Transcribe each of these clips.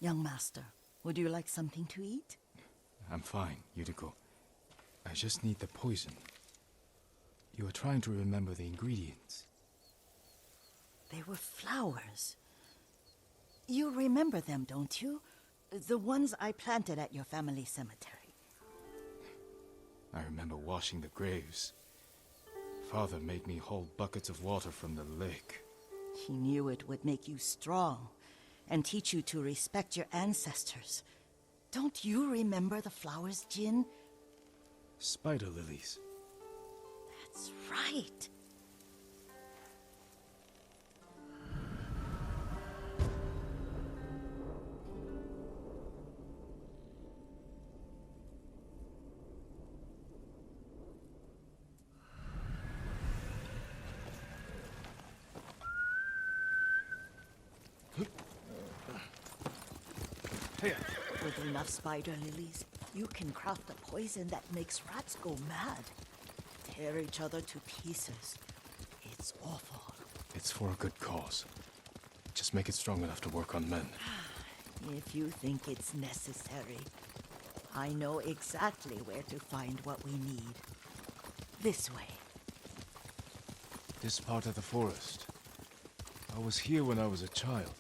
Young master, would you like something to eat? I'm fine, Yuriko. I just need the poison. You are trying to remember the ingredients. They were flowers. You remember them, don't you? The ones I planted at your family cemetery. I remember washing the graves. Father made me hold buckets of water from the lake. He knew it would make you strong and teach you to respect your ancestors. Don't you remember the flowers, Jin? Spider lilies. That's right. With enough spider lilies, you can craft a poison that makes rats go mad. Tear each other to pieces. It's awful. It's for a good cause. Just make it strong enough to work on men. If you think it's necessary, I know exactly where to find what we need. This way. This part of the forest. I was here when I was a child.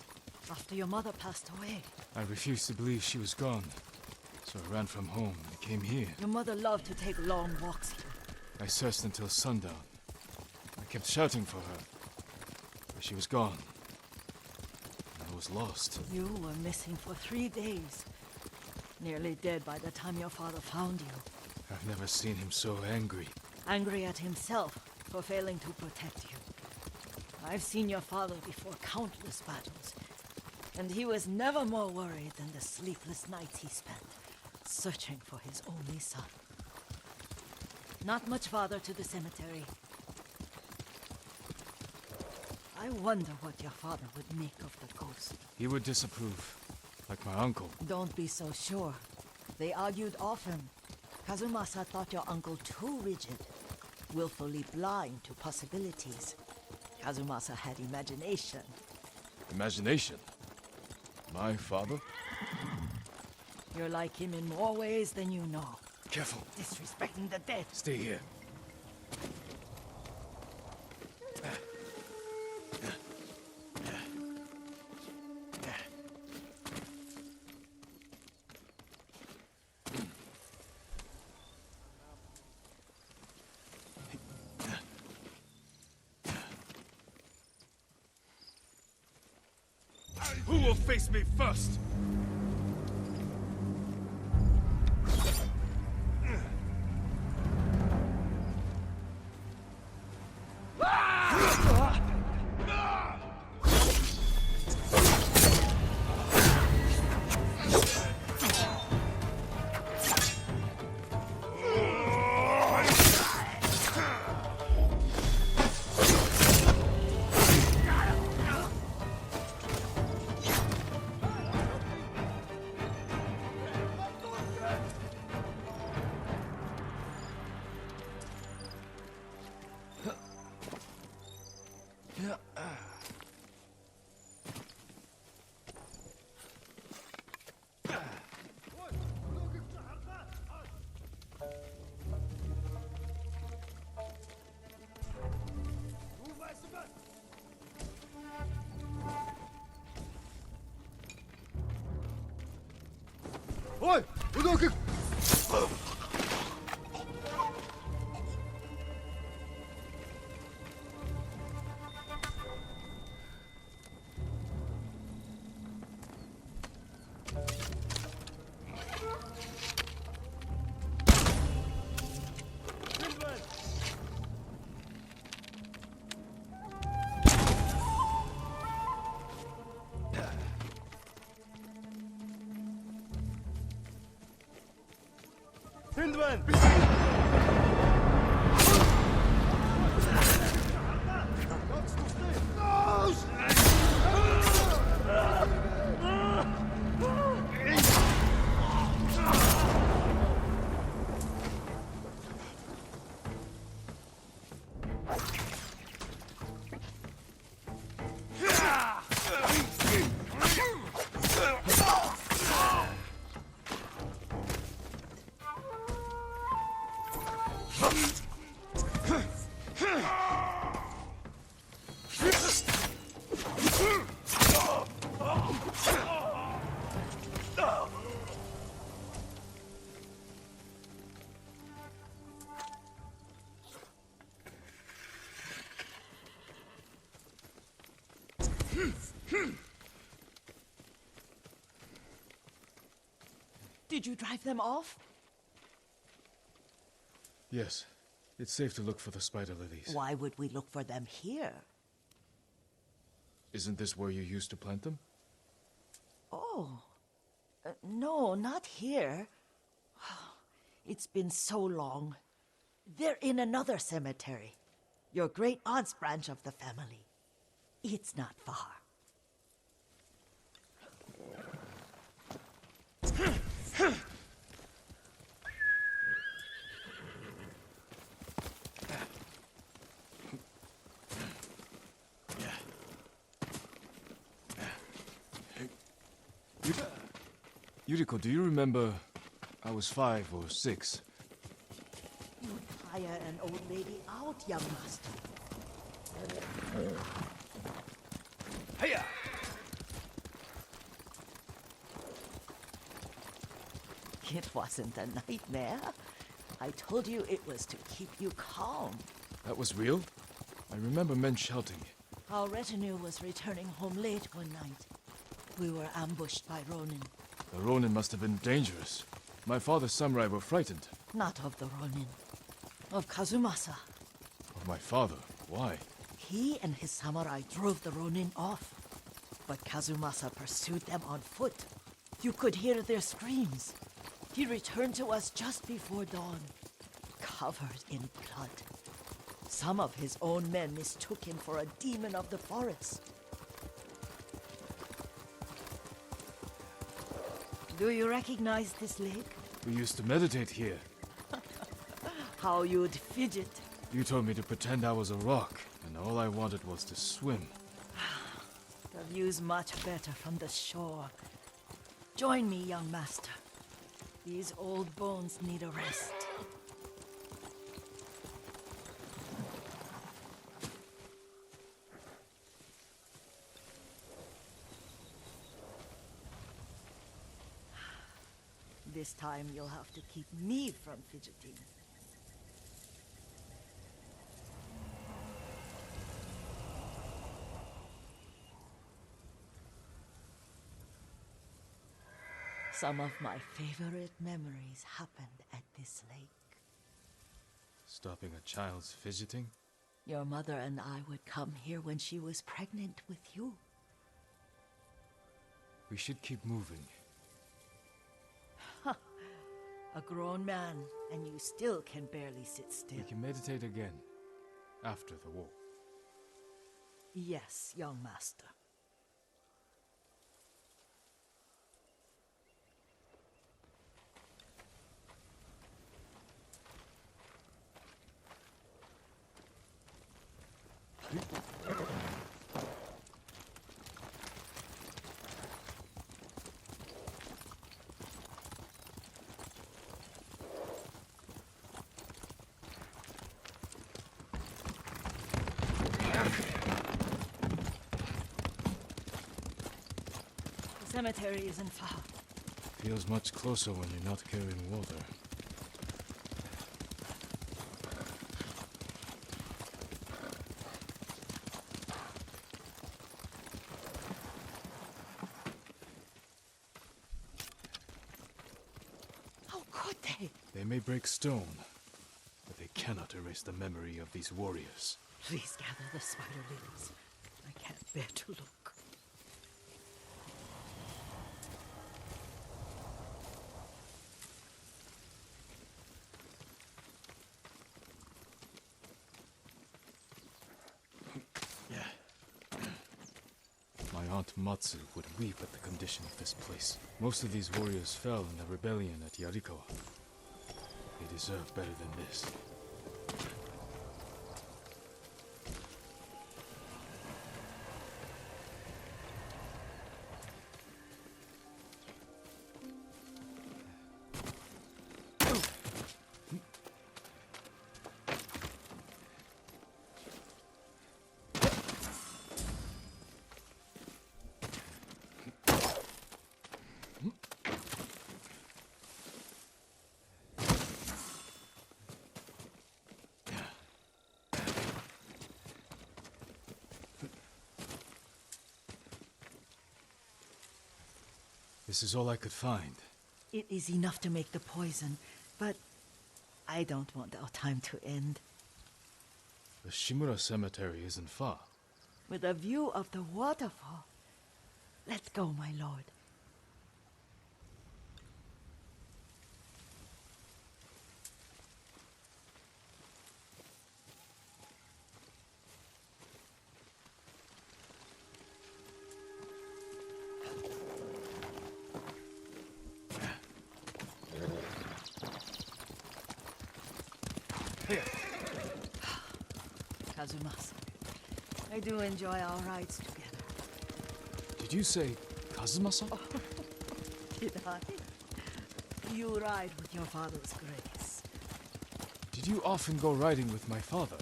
After your mother passed away. I refused to believe she was gone. So I ran from home and came here. Your mother loved to take long walks here. I searched until sundown. I kept shouting for her. But she was gone. I was lost. You were missing for 3 days. Nearly dead by the time your father found you. I've never seen him so angry. Angry at himself for failing to protect you. I've seen your father before countless battles. And he was never more worried than the sleepless nights he spent searching for his only son. Not much farther to the cemetery. I wonder what your father would make of the ghost. He would disapprove, like my uncle. Don't be so sure. They argued often. Kazumasa thought your uncle too rigid, willfully blind to possibilities. Kazumasa had imagination. Imagination? My father? You're like him in more ways than you know. Careful. Disrespecting the dead. Stay here. Who will face me first? Oi! Look! Hindman! Did you drive them off? Yes. It's safe to look for the spider lilies. Why would we look for them here? Isn't this where you used to plant them? Oh. No, not here. It's been so long. They're in another cemetery. Your great aunt's branch of the family. It's not far. Yuriko, do you remember? I was 5 or 6. You'd hire an old lady out, young master. Hiya! It wasn't a nightmare. I told you it was to keep you calm. That was real? I remember men shouting. Our retinue was returning home late one night. We were ambushed by Ronin. The Ronin must have been dangerous. My father's samurai were frightened. Not of the Ronin. Of Kazumasa. Of my father? Why? He and his samurai drove the Ronin off. But Kazumasa pursued them on foot. You could hear their screams. He returned to us just before dawn, covered in blood. Some of his own men mistook him for a demon of the forest. Do you recognize this lake? We used to meditate here. How you'd fidget. You told me to pretend I was a rock, and all I wanted was to swim. The view's much better from the shore. Join me, young master. These old bones need a rest. This time you'll have to keep me from fidgeting. Some of my favorite memories happened at this lake. Stopping a child's fidgeting? Your mother and I would come here when she was pregnant with you. We should keep moving. A grown man, and you still can barely sit still. We can meditate again. After the war. Yes, young master. The cemetery isn't far. Feels much closer when you're not carrying water. How could they? They may break stone, but they cannot erase the memory of these warriors. Please gather the spider lilies. I can't bear to look. My aunt Matsu would weep at the condition of this place. Most of these warriors fell in the rebellion at Yuriko. They deserve better than this. This is all I could find. It is enough to make the poison, but I don't want our time to end. The Shimura Cemetery isn't far. With a view of the waterfall. Let's go, my lord. Here. Kazumasa, I do enjoy our rides together. Did you say Kazumasa? Did I? You ride with your father's grace. Did you often go riding with my father?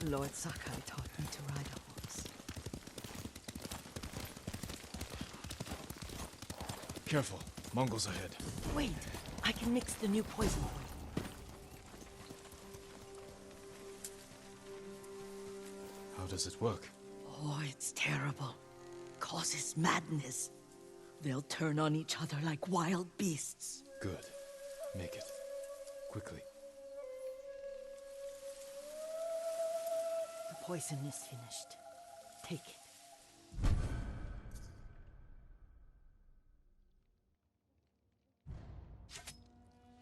Lord Sakai taught me to ride a horse. Careful, Mongols ahead. Wait, I can mix the new poison for you. How does it work? Oh, it's terrible. Causes madness. They'll turn on each other like wild beasts. Good. Make it. Quickly. The poison is finished. Take it.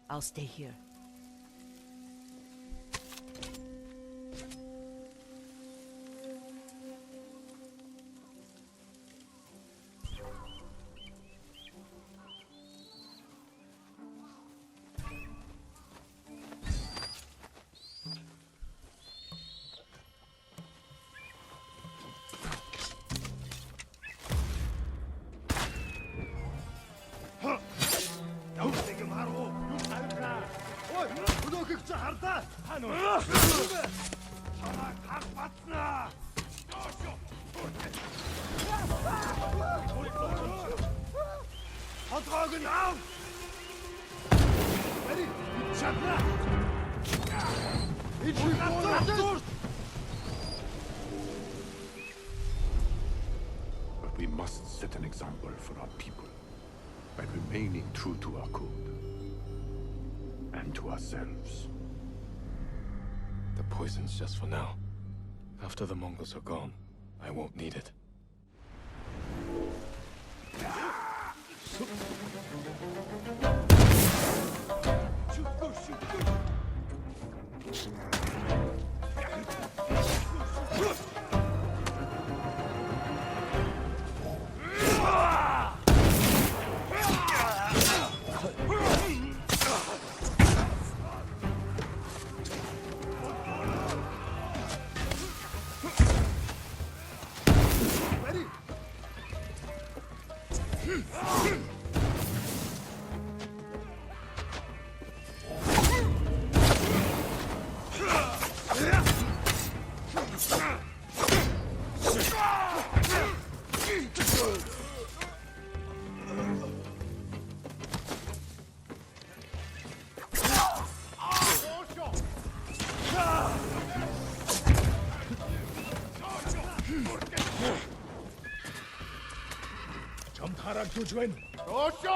I'll stay here. But we must set an example for our people by remaining true to our code and to ourselves. The poison's just for now. After the Mongols are gone, I won't need it. 조주엔 도쇼!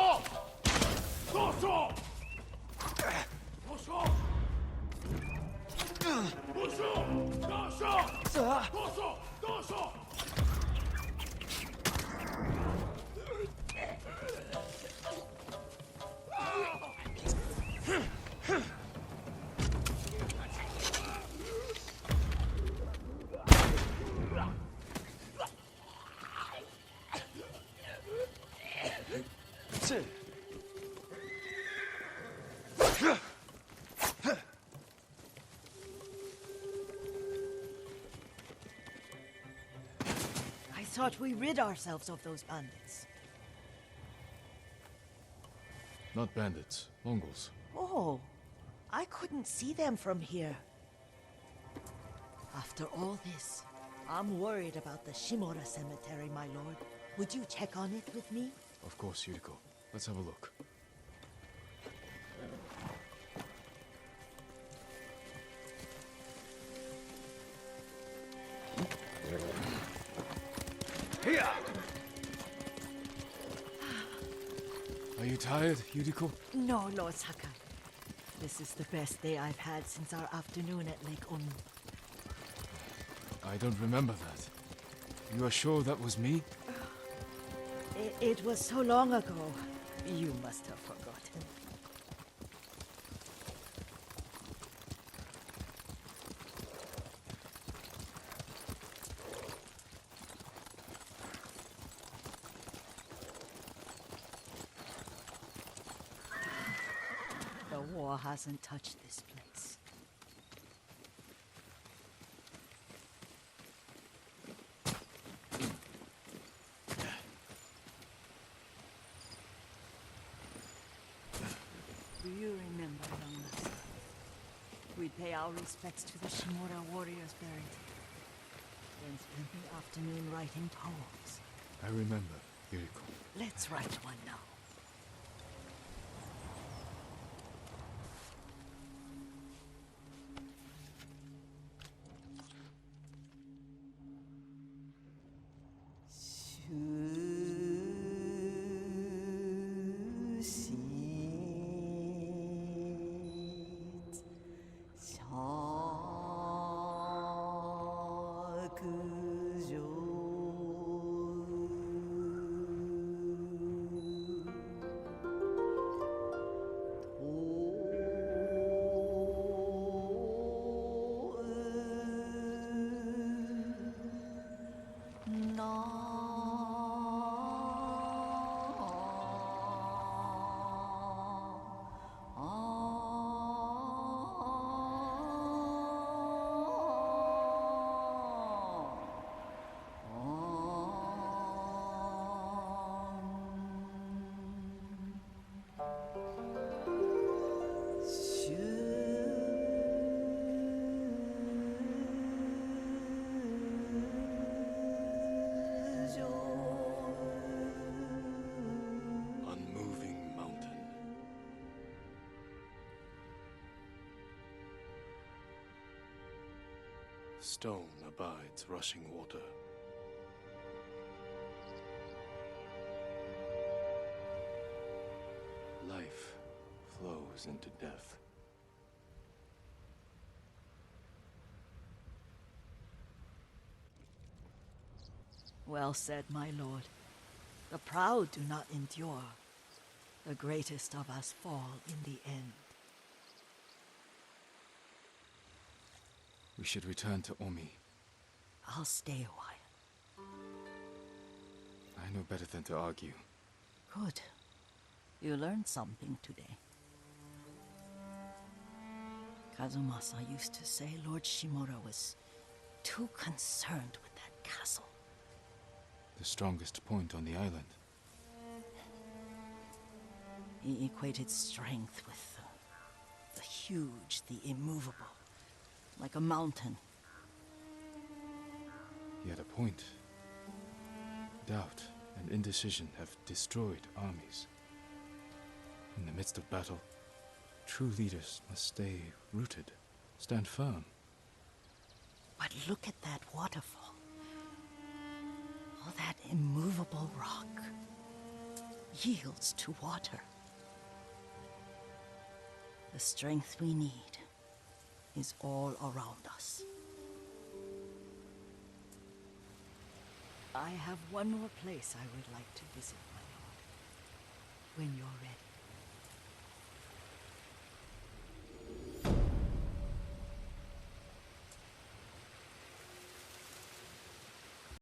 도쇼! 도쇼! 도쇼! 도쇼! 도쇼! 도쇼! I thought we rid ourselves of those bandits. Not bandits, Mongols. Oh, I couldn't see them from here. After all this, I'm worried about the Shimura Cemetery, my lord. Would you check on it with me? Of course, Yuriko. Let's have a look. Here! Are you tired, Yuriko? No, Lord Sakai. This is the best day I've had since our afternoon at Lake Onu. I don't remember that. You are sure that was me? It was so long ago. You must have forgotten. The war hasn't touched this place. Do you remember, young master? We'd pay our respects to the Shimura warriors buried here, then spend the afternoon writing poems. I remember, Yuriko. Let's write one now. Unmoving mountain. Stone abides rushing water. Life flows into death. Well said, my lord. The proud do not endure. The greatest of us fall in the end. We should return to Omi. I'll stay a while. I know better than to argue. Good. You learned something today. Kazumasa used to say Lord Shimura was too concerned with that castle. The strongest point on the island. He equated strength with the huge, the immovable, like a mountain. He had a point. Doubt and indecision have destroyed armies. In the midst of battle, true leaders must stay rooted, stand firm. But look at that waterfall. All that immovable rock yields to water. The strength we need is all around us. I have one more place I would like to visit, my lord. When you're